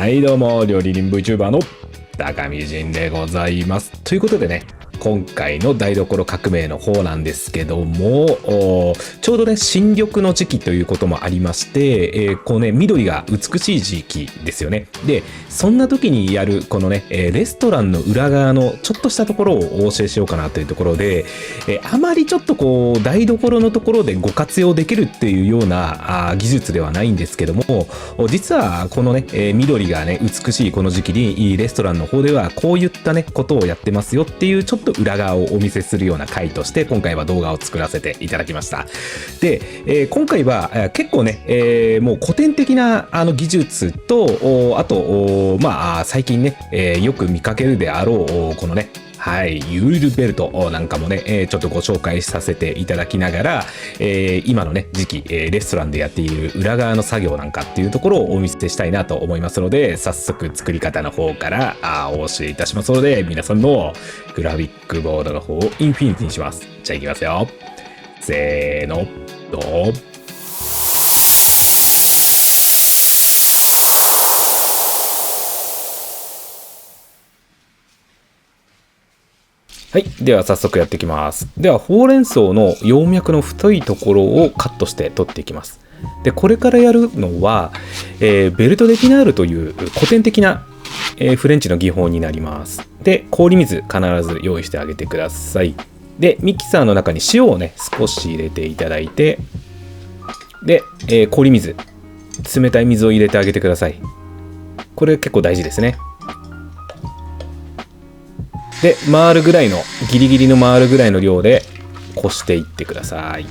はいどうも、料理人 VTuber の高見仁でございます。ということでね、今回の台所革命の方なんですけども、ちょうどね、新緑の時期ということもありまして、こうね、緑が美しい時期ですよね。で、そんな時にやる、このね、レストランの裏側のちょっとしたところをお教えしようかなというところで、あまりちょっとこう、台所のところでご活用できるっていうような技術ではないんですけども、実はこのね、緑がね、美しいこの時期に、レストランの方ではこういったね、ことをやってますよっていう、ちょっと裏側をお見せするような回として今回は動画を作らせていただきました。で、今回は結構ね、もう古典的な技術とあと最近ね、よく見かけるであろうこのね、はい、ユールベルトなんかもね、ちょっとご紹介させていただきながら、今のね時期、レストランでやっている裏側の作業なんかっていうところをお見せしたいなと思いますので、早速作り方の方からお教えいたしますので、皆さんのグラフィックボードの方をインフィニティにします。じゃあいきますよ。せーの、どう？はい。では早速やっていきます。ではほうれん草の葉脈の太いところをカットして取っていきます。で、これからやるのは、ベルトデピナールという古典的な、フレンチの技法になります。で、氷水必ず用意してあげてください。で、ミキサーの中に塩をね、少し入れていただいて、で、氷水、冷たい水を入れてあげてください。これ結構大事ですね。で、回るぐらいの、ギリギリの回るぐらいの量でこしていってください。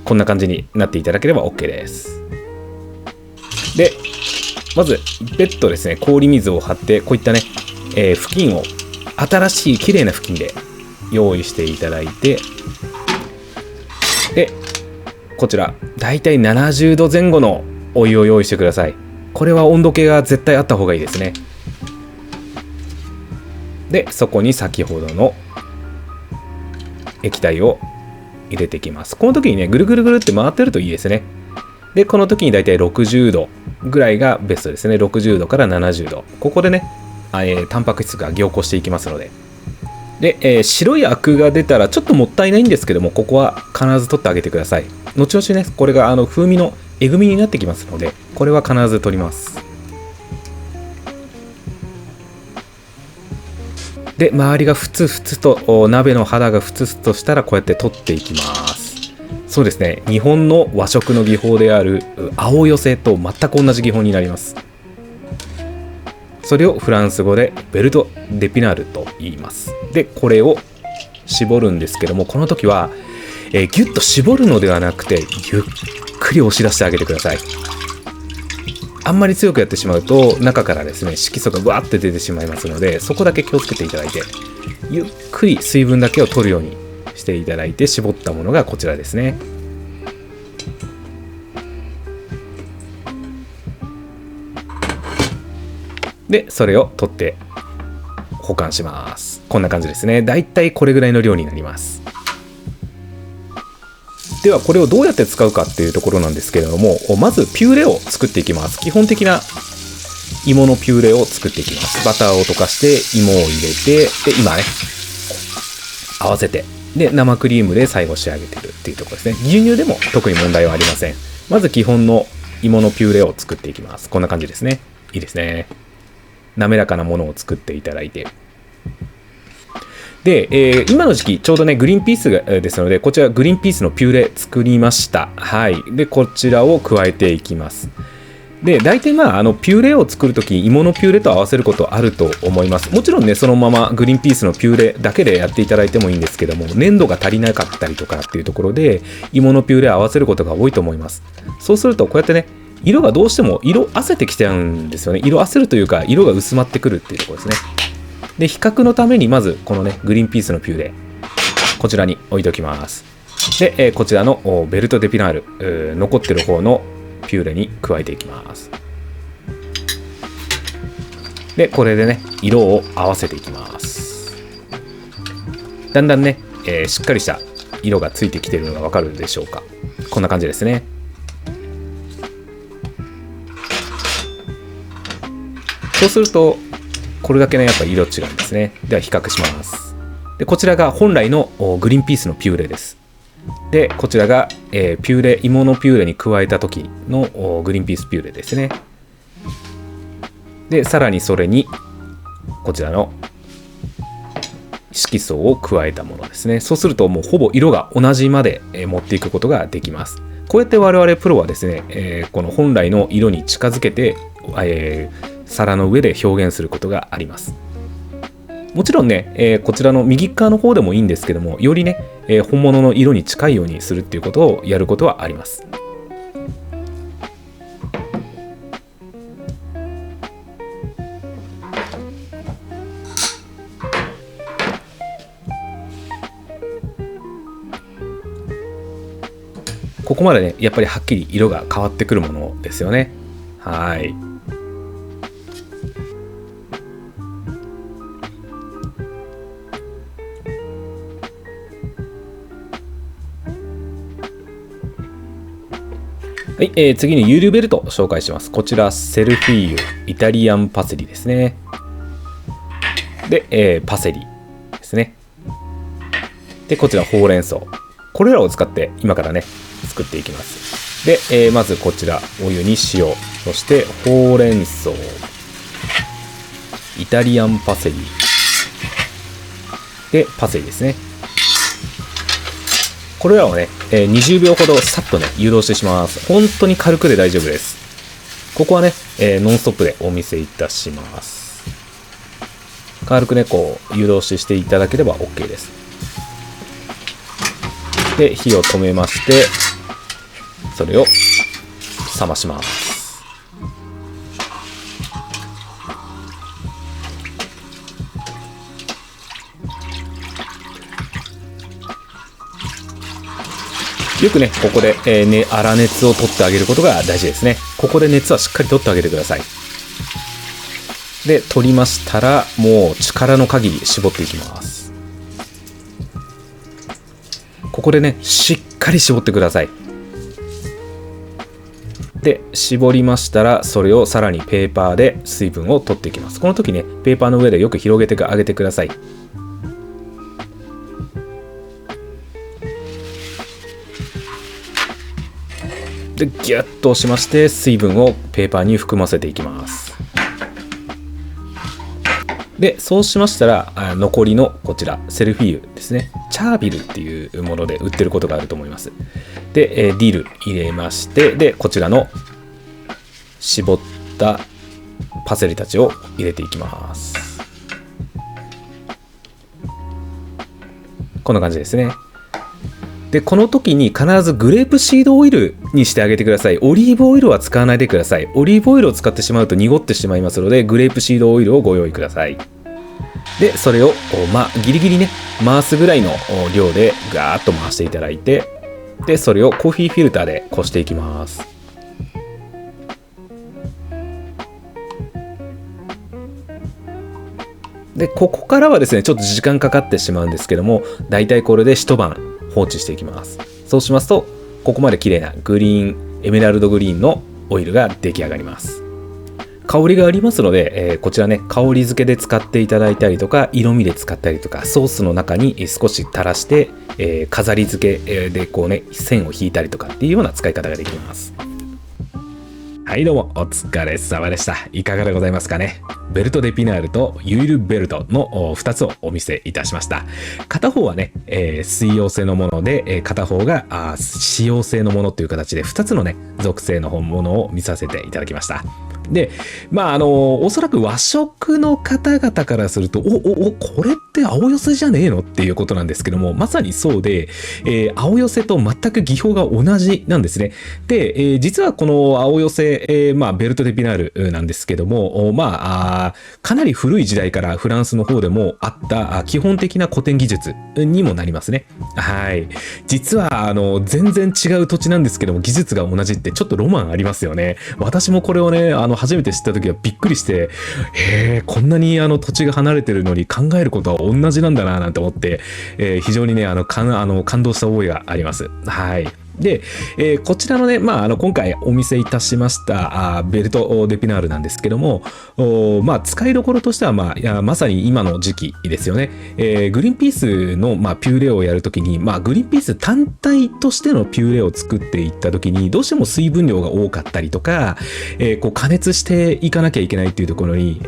こんな感じになっていただければ OK です。で、まず別途ですね、氷水を張って、こういったね、布巾を新しい綺麗な布巾で用意していただいて、で、こちらだいたい70度前後のお湯を用意してください。これは温度計が絶対あった方がいいですね。で、そこに先ほどの液体を入れていきます。この時にね、ぐるぐるぐるって回ってるといいですね。で、この時にだいたい60度ぐらいがベストですね。60度から70度。ここでね、タンパク質が凝固していきますので。で、白いアクが出たらちょっともったいないんですけども、ここは必ず取ってあげてください。後々ね、これが風味のえぐみになってきますので、これは必ず取ります。で、周りがふつふつと、鍋の肌がふつふつとしたらこうやって取っていきます。そうですね、日本の和食の技法である青寄せと全く同じ技法になります。それをフランス語でベルト・デピナールと言います。で、これを絞るんですけども、この時は、ギュッと絞るのではなくて、ゆっくり押し出してあげてください。あんまり強くやってしまうと中からですね、色素がわーって出てしまいますので、そこだけ気をつけていただいて、ゆっくり水分だけを取るようにしていただいて、絞ったものがこちらですね。で、それを取って保管します。こんな感じですね。だいたいこれぐらいの量になります。ではこれをどうやって使うかっていうところなんですけれども、まずピューレを作っていきます。基本的な芋のピューレを作っていきます。バターを溶かして芋を入れて、で今ね合わせて、で生クリームで最後仕上げてるっていうところですね。牛乳でも特に問題はありません。まず基本の芋のピューレを作っていきます。こんな感じですね。いいですね。滑らかなものを作っていただいて、で、今の時期ちょうどねグリーンピースがですので、こちらグリーンピースのピューレ作りました。はい。でこちらを加えていきます。で、大体ピューレを作るとき、芋のピューレと合わせることあると思います。もちろんね、そのままグリーンピースのピューレだけでやっていただいてもいいんですけども、粘度が足りなかったりとかっていうところで、芋のピューレを合わせることが多いと思います。そうすると、こうやってね、色がどうしても色あせてきちゃうんですよね。色あせるというか、色が薄まってくるっていうところですね。で、比較のために、まず、このね、グリーンピースのピューレ、こちらに置いておきます。で、こちらのベルトデピナール、残ってる方のピューレに加えていきます。で、これでね、色を合わせていきます。だんだんね、しっかりした色がついてきているのがわかるでしょうか。こんな感じですね。そうするとこれだけねやっぱ色違うんですね。では比較します。でこちらが本来のグリーンピースのピューレです。でこちらが、ピューレ、芋のピューレに加えた時のグリーンピースピューレですね。でさらにそれにこちらの色素を加えたものですね。そうするともうほぼ色が同じまで持っていくことができます。こうやって我々プロはですね、この本来の色に近づけて、皿の上で表現することがあります。もちろんね、こちらの右側の方でもいいんですけども、よりね、本物の色に近いようにするっていうことをやることはあります。ここまでねやっぱりはっきり色が変わってくるものですよね。はい。はい、次にユーリュベルトを紹介します。こちらセルフィーユイタリアンパセリですね。で、パセリですね。でこちらほうれん草、これらを使って今からね作っていきます。で、まずこちらお湯に塩、そしてほうれん草、イタリアンパセリでパセリですね。これらをね、20秒ほどさっとね湯通しします。本当に軽くで大丈夫です。ここはね、ノンストップでお見せいたします。軽くねこう湯通ししていただければ OK です。で火を止めまして、それを冷まします。よくねここで、粗熱を取ってあげることが大事ですね。ここで熱はしっかり取ってあげてください。で取りましたらもう力の限り絞っていきます。ここでねしっかり絞ってください。で絞りましたらそれをさらにペーパーで水分を取っていきます。この時ねペーパーの上でよく広げてあげてください。でギュッと押しまして水分をペーパーに含ませていきます。でそうしましたら残りのこちらセルフィーユですね、チャービルっていうもので売ってることがあると思います。で、ディル入れまして、でこちらの絞ったパセリたちを入れていきます。こんな感じですね。でこの時に必ずグレープシードオイルにしてあげてください。オリーブオイルは使わないでください。オリーブオイルを使ってしまうと濁ってしまいますので、グレープシードオイルをご用意ください。でそれをギリギリね回すぐらいの量でガーッと回していただいて、でそれをコーヒーフィルターでこしていきます。でここからはですねちょっと時間かかってしまうんですけども、だいたいこれで一晩放置していきます。そうしますとここまで綺麗なグリーンエメラルドグリーンのオイルが出来上がります。香りがありますので、こちらね香り付けで使っていただいたりとか、色味で使ったりとか、ソースの中に少し垂らして、飾り付けでこうね線を引いたりとかっていうような使い方ができます。はいどうもお疲れ様でした。いかがでございますかね。ベルトデピナールとユイルベルトの2つをお見せいたしました。片方はね、水溶性のもので、片方が脂溶性のものという形で2つのね属性のものを見させていただきました。でおそらく和食の方々からするとこれって青寄せじゃねえのっていうことなんですけども、まさにそうで、青寄せと全く技法が同じなんですね。で、実はこの青寄せ、ベルトデピナールなんですけども、かなり古い時代からフランスの方でもあった基本的な古典技術にもなりますね。はい。実は全然違う土地なんですけども技術が同じってちょっとロマンありますよね。私もこれをね初めて知った時はびっくりして、こんなに土地が離れてるのに考えることは同じなんだななんて思って、非常にね感動した覚えがあります。はい。で、こちらのね、今回お見せいたしましたベルトデピナールなんですけども、使いどころとしては、まさに今の時期ですよね。グリーンピースの、ピューレをやるときに、グリーンピース単体としてのピューレを作っていったときに、どうしても水分量が多かったりとか、加熱していかなきゃいけないっていうところに、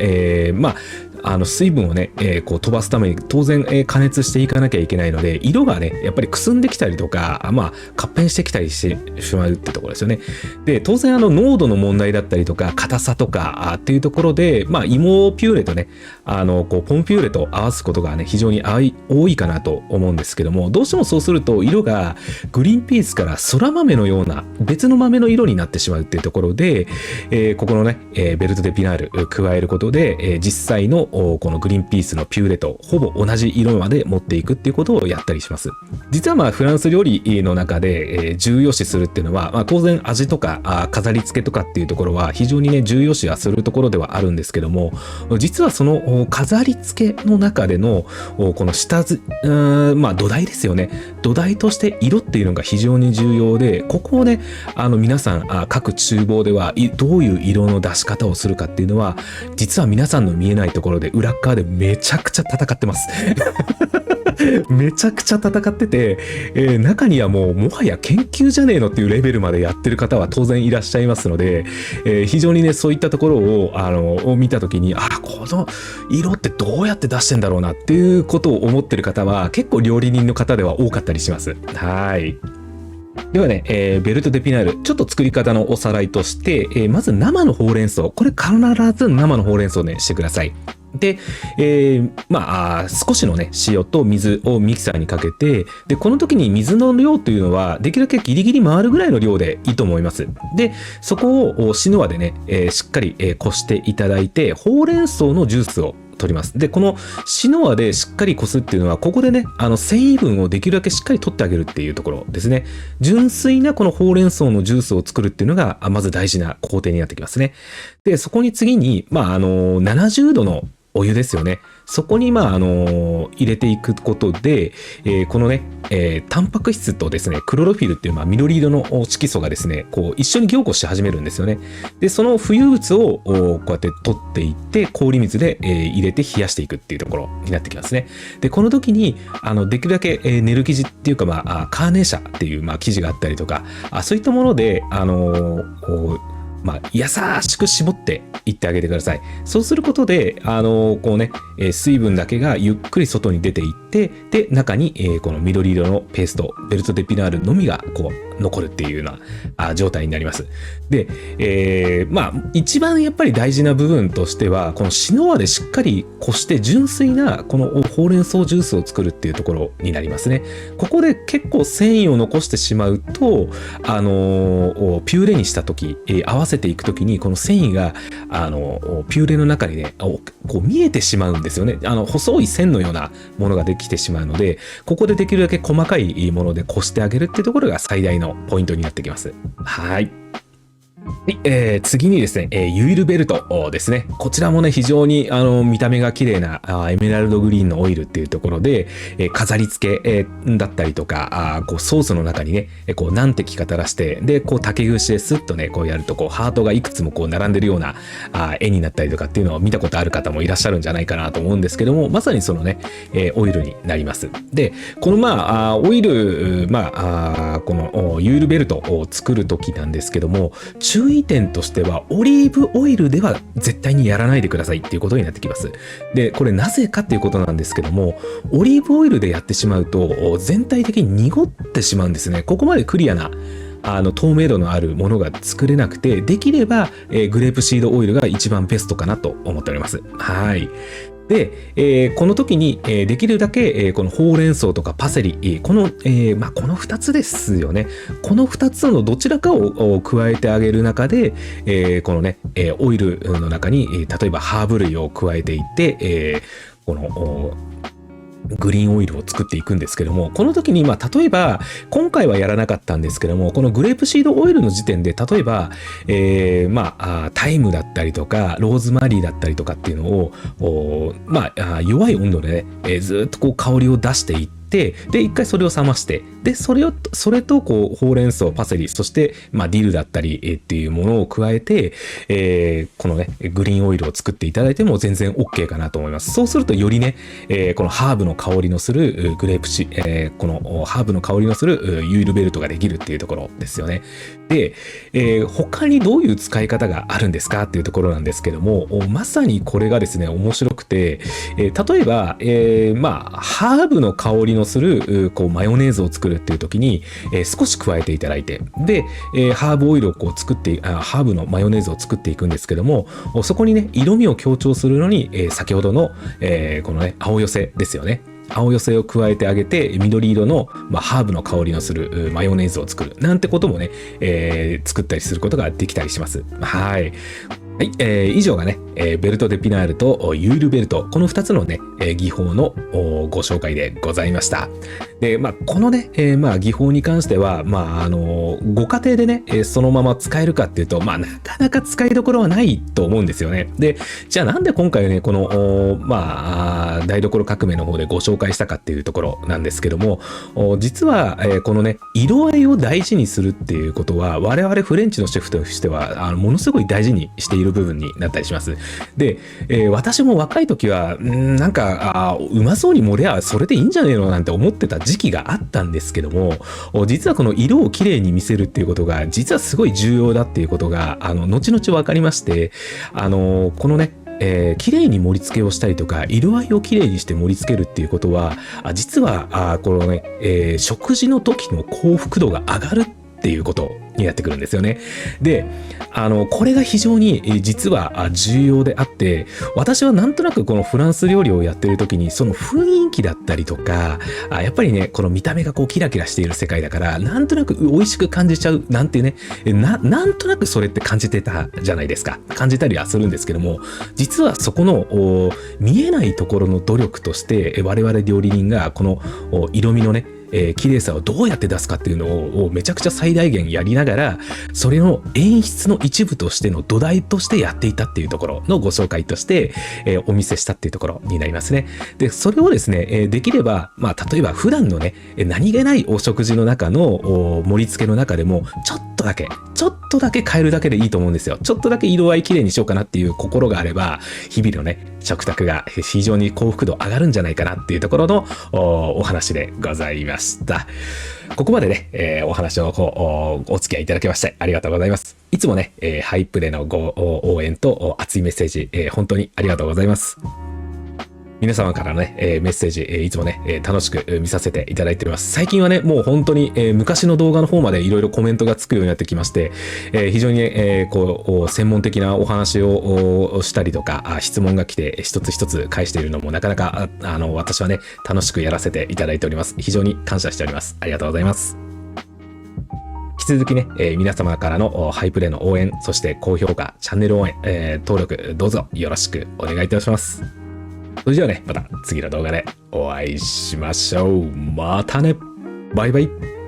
水分をね、飛ばすために当然、加熱していかなきゃいけないので、色がね、やっぱりくすんできたりとか、活変してきたりしてしまうってところですよね。で、当然濃度の問題だったりとか、硬さとかっていうところで、芋ピューレとね、ポンピューレと合わすことがね、非常に多いかなと思うんですけども、どうしてもそうすると、色がグリーンピースから空豆のような別の豆の色になってしまうっていうところで、ここのね、ベルトデピナール加えることで、実際のこのグリーンピースのピューレとほぼ同じ色まで持っていくっていうことをやったりします。実はフランス料理の中で、重要視するっていうのは、当然味とか飾り付けとかっていうところは非常にね重要視はするところではあるんですけども、実はその飾り付けの中でのこの土台ですよね。土台として色っていうのが非常に重要で、ここをね皆さん各厨房ではどういう色の出し方をするかっていうのは、実は皆さんの見えないところで裏側でめちゃくちゃ戦ってますめちゃくちゃ戦ってて、中にはもはや研究じゃねえのっていうレベルまでやってる方は当然いらっしゃいますので、非常にねそういったところを見た時に、この色ってどうやって出してんだろうなっていうことを思ってる方は結構料理人の方では多かったりします。はい。ではね、ベルトデピナール、ちょっと作り方のおさらいとして、まず生のほうれん草、これ必ず生のほうれん草ねしてください。で、少しのね塩と水をミキサーにかけて、でこの時に水の量というのはできるだけギリギリ回るぐらいの量でいいと思います。でそこをシノアでね、しっかりこしていただいて、ほうれん草のジュースを取ります。でこのシノアでしっかりこすっていうのは、ここでね繊維分をできるだけしっかり取ってあげるっていうところですね。純粋なこのほうれん草のジュースを作るっていうのがまず大事な工程になってきますね。でそこに次に70度のお湯ですよね。そこに入れていくことで、このね、タンパク質とですねクロロフィルっていう緑色の色素がですね一緒に凝固し始めるんですよね。でその浮遊物をこうやって取っていって、氷水で、入れて冷やしていくっていうところになってきますね。でこの時にできるだけ、ネル生地っていうかカーネーシャっていう生地があったりとか、そういったもので優しく絞っていってあげてください。そうすることで水分だけがゆっくり外に出ていって、で中に、この緑色のペーストベルトデピナールのみが残るっていうような状態になります。で、一番やっぱり大事な部分としては、このシノアでしっかりこして純粋なこのほうれん草ジュースを作るっていうところになりますね。ここで結構繊維を残してしまうとピューレにした時、合わせていく時にこの繊維がピューレの中にね見えてしまうんですよね。細い線のようなものができてしまうので、ここでできるだけ細かいものでこしてあげるっていうところが最大のポイントになってきます。はい。次にですね、ユイルベルトですね。こちらもね、非常に見た目が綺麗なエメラルドグリーンのオイルっていうところで、飾り付け、だったりとか、ソースの中にね、何滴か垂らして、で、竹串でスッとね、やると、ハートがいくつも並んでるような絵になったりとかっていうのを見たことある方もいらっしゃるんじゃないかなと思うんですけども、まさにそのね、オイルになります。で、このオイル、このユイルベルトを作る時なんですけども、注意点としてはオリーブオイルでは絶対にやらないでくださいっていうことになってきます。でこれなぜかっていうことなんですけども、オリーブオイルでやってしまうと全体的に濁ってしまうんですね。ここまでクリアな透明度のあるものが作れなくて、できれば、グレープシードオイルが一番ベストかなと思っております。はい。で、この時に、できるだけ、このほうれん草とかパセリ、この2つですよね。この2つのどちらかを加えてあげる中で、このね、オイルの中に、例えばハーブ類を加えていって、このグリーンオイルを作っていくんですけども、この時に例えば今回はやらなかったんですけども、このグレープシードオイルの時点で例えば、タイムだったりとかローズマリーだったりとかっていうのを弱い温度でね、ずっと香りを出していって、で、一回それを冷まして、で、それと、こう、ほうれん草、パセリ、そして、まあ、ディルだったり、っていうものを加えて、このね、グリーンオイルを作っていただいても全然 OK かなと思います。そうすると、よりね、このハーブの香りのするグレープこのハーブの香りのするユールベルトができるっていうところですよね。で、他にどういう使い方があるんですかっていうところなんですけども、まさにこれがですね、面白くて、例えば、まあ、ハーブの香りのするこうマヨネーズを作るっていう時に、少し加えていただいて、で、ハーブオイルをこうハーブのマヨネーズを作っていくんですけども、そこにね、色味を強調するのに、先ほどの、このね、青寄せですよね。青寄せを加えてあげて、緑色の、まあ、ハーブの香りのするマヨネーズを作るなんてこともね、作ったりすることができたりします。はい。はい、以上がね、ベルト・デ・ピナールとユールベルト、この2つのね、技法のご紹介でございました。で、まあ、このね、まあ、技法に関しては、まあ、ご家庭でね、そのまま使えるかっていうと、まあ、なかなか使いどころはないと思うんですよね。で、じゃあなんで今回ね、この、まあ、台所革命の方でご紹介したかっていうところなんですけども、実は、このね、色合いを大事にするっていうことは、我々フレンチのシェフとしては、ものすごい大事にしている部分になったりします。で、私も若い時は、なんか、うまそうに盛ればそれでいいんじゃねえのなんて思ってた時期があったんですけども、実はこの色をきれいに見せるっていうことが、実はすごい重要だっていうことが、後々分かりまして、このね、綺麗に盛り付けをしたりとか、色合いを綺麗にして盛り付けるっていうことは、実は、このね、食事の時の幸福度が上がるっていうことになってくるんですよね。で、これが非常に実は重要であって、私はなんとなくこのフランス料理をやってる時に、その雰囲気だったりとか、やっぱりね、この見た目がこうキラキラしている世界だから、なんとなく美味しく感じちゃうなんていうね、なんとなくそれって感じてたじゃないですか。感じたりはするんですけども、実はそこの見えないところの努力として、我々料理人がこの色味のね、綺麗さをどうやって出すかっていうのをめちゃくちゃ最大限やりながら、それの演出の一部としての土台としてやっていたっていうところのご紹介として、お見せしたっていうところになりますね。で、それをですね、できれば、まあ、例えば普段のね、何気ないお食事の中の盛り付けの中でも、ちょっとだけ変えるだけでいいと思うんですよ。ちょっとだけ色合い綺麗にしようかなっていう心があれば、日々のね、食卓が非常に幸福度上がるんじゃないかなっていうところのお話でございました。ここまでね、お話をお付き合いいただきましてありがとうございます。いつもね、ハイプでのご応援と熱いメッセージ、本当にありがとうございます。皆様からのね、メッセージ、いつもね、楽しく見させていただいております。最近はね、もう本当に、昔の動画の方までいろいろコメントがつくようになってきまして、非常にね、こう、専門的なお話をしたりとか、質問が来て一つ一つ返しているのもなかなか、私はね、楽しくやらせていただいております。非常に感謝しております。ありがとうございます。引き続きね、皆様からのハイプレイの応援、そして高評価、チャンネル応援、登録、どうぞよろしくお願いいたします。それじゃあね、また次の動画でお会いしましょう。またね。バイバイ。